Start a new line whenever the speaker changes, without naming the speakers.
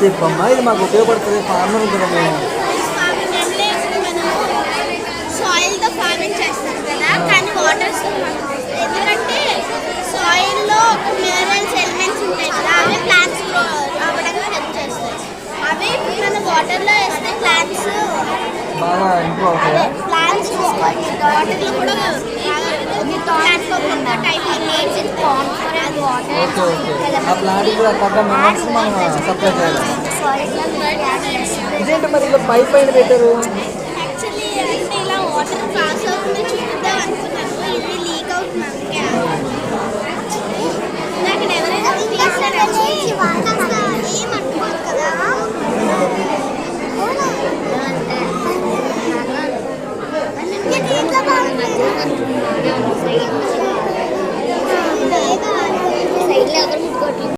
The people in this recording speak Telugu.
చెప్పమ్మా, ఇది మాకు ఉపయోగపడుతుంది ఫార్మర్ కదా మేము.
ఫార్మింగ్ అంటే మనం సాయిల్తో ఫార్మింగ్ చేస్తాం కదా, కానీ వాటర్స్ ఎందుకంటే సాయిల్లో మినరల్స్ ఎలిమెంట్స్ ఉంటాయి కదా, అవి ప్లాంట్స్ గ్రో అవ్వడానికి హెల్ప్ చేస్తాయి. అవి మనం వాటర్లో వేస్తే ప్లాంట్స్
బాగా ఇంప్రూవ్ అవుతాయా?
ప్లాంట్స్ వాటర్లో కూడా plants type needs in pond and water.
Okay okay, ఆ ప్లాంట్ కూడా తగ్గ మినరల్స్ మనం సప్లై చేయాలి. ఇదేంటి మరి ఇలా పైప్ పైన పెట్టారు?
యాక్చువల్లీ అంటే ఇలా వాటర్ పాస్ అవుతుంది చూద్దాం అనుకున్నాను, ఇది లీక్ అవుతుంది అందుకే. నాకు ఎవరైనా